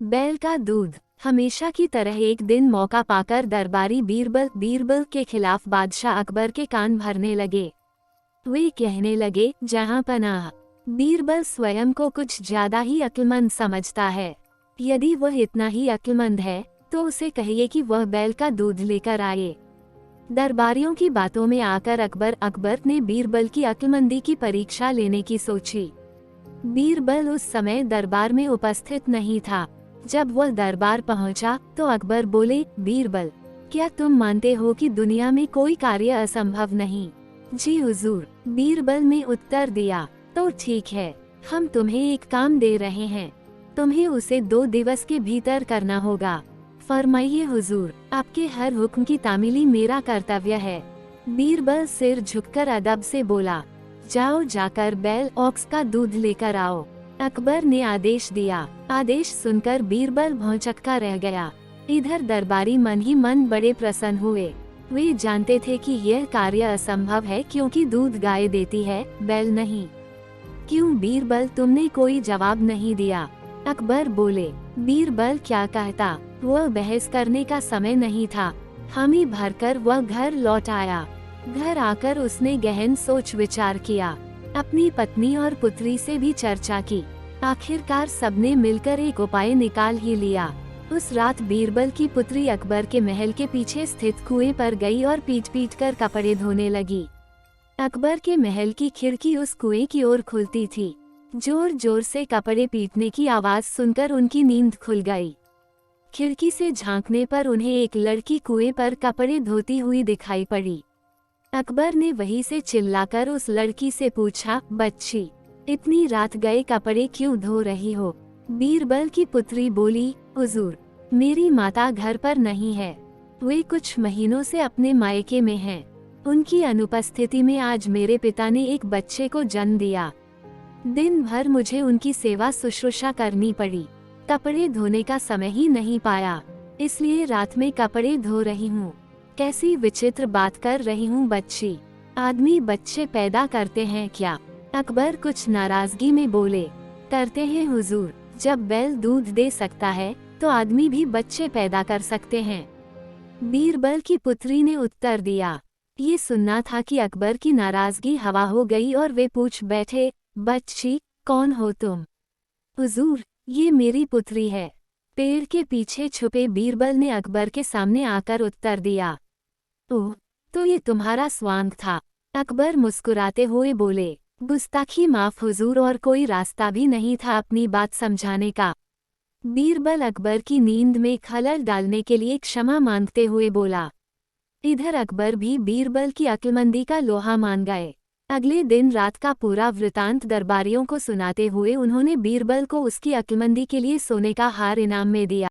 बैल का दूध। हमेशा की तरह एक दिन मौका पाकर दरबारी बीरबल के खिलाफ बादशाह अकबर के कान भरने लगे। वे कहने लगे, जहां पनाह, बीरबल स्वयं को कुछ ज्यादा ही अक्लमंद समझता है। यदि वह इतना ही अक्लमंद है तो उसे कहिए कि वह बैल का दूध लेकर आए। दरबारियों की बातों में आकर अकबर ने बीरबल की अक्लमंदी की परीक्षा लेने की सोची। बीरबल उस समय दरबार में उपस्थित नहीं था। जब वह दरबार पहुंचा तो अकबर बोले, बीरबल, क्या तुम मानते हो कि दुनिया में कोई कार्य असंभव नहीं? जी हुजूर, बीरबल ने उत्तर दिया। तो ठीक है, हम तुम्हें एक काम दे रहे हैं, तुम्हें उसे 2 दिवस के भीतर करना होगा। फरमाइए हुजूर, आपके हर हुक्म की तामीली मेरा कर्तव्य है। बीरबल सिर झुककर अदब से बोला, जाओ जाकर बैल ऑक्स का दूध लेकर आओ। अकबर ने आदेश दिया। आदेश सुनकर बीरबल भौंचक्का रह गया। इधर दरबारी मन ही मन बड़े प्रसन्न हुए। वे जानते थे कि यह कार्य असंभव है क्योंकि दूध गाय देती है, बैल नहीं। क्यों बीरबल, तुमने कोई जवाब नहीं दिया? अकबर बोले, बीरबल क्या कहता, वह बहस करने का समय नहीं था। हामी भरकर वह घर लौट आया। घर आकर उसने गहन सोच विचार किया, अपनी पत्नी और पुत्री से भी चर्चा की। आखिरकार सबने मिलकर एक उपाय निकाल ही लिया। उस रात बीरबल की पुत्री अकबर के महल के पीछे स्थित कुएं पर गई और पीट पीट कर कपड़े धोने लगी। अकबर के महल की खिड़की उस कुएं की ओर खुलती थी। जोर जोर से कपड़े पीटने की आवाज सुनकर उनकी नींद खुल गई। खिड़की से झांकने पर उन्हें एक लड़की कुएं पर कपड़े धोती हुई दिखाई पड़ी। अकबर ने वहीं से चिल्लाकर उस लड़की से पूछा, बच्ची, इतनी रात गए कपड़े क्यों धो रही हो? बीरबल की पुत्री बोली, हुजूर, मेरी माता घर पर नहीं है, वे कुछ महीनों से अपने मायके में हैं। उनकी अनुपस्थिति में आज मेरे पिता ने एक बच्चे को जन्म दिया। दिन भर मुझे उनकी सेवा शुश्रूषा करनी पड़ी, कपड़े धोने का समय ही नहीं पाया, इसलिए रात में कपड़े धो रही हूँ। कैसी विचित्र बात कर रही हूँ बच्ची, आदमी बच्चे पैदा करते हैं क्या? अकबर कुछ नाराजगी में बोले, करते हैं हुजूर, जब बैल दूध दे सकता है तो आदमी भी बच्चे पैदा कर सकते हैं। बीरबल की पुत्री ने उत्तर दिया। ये सुनना था कि अकबर की नाराजगी हवा हो गई और वे पूछ बैठे, बच्ची, कौन हो तुम? हुजूर, ये मेरी पुत्री है। पेड़ के पीछे छुपे बीरबल ने अकबर के सामने आकर उत्तर दिया। ओह, तो ये तुम्हारा स्वांग था? अकबर मुस्कुराते हुए बोले, गुस्ताखी माफ हुजूर, और कोई रास्ता भी नहीं था अपनी बात समझाने का। बीरबल अकबर की नींद में खलल डालने के लिए क्षमा मांगते हुए बोला। इधर अकबर भी बीरबल की अक्लमंदी का लोहा मान गए। अगले दिन रात का पूरा वृतांत दरबारियों को सुनाते हुए उन्होंने बीरबल को उसकी अक्लमंदी के लिए सोने का हार इनाम में दिया।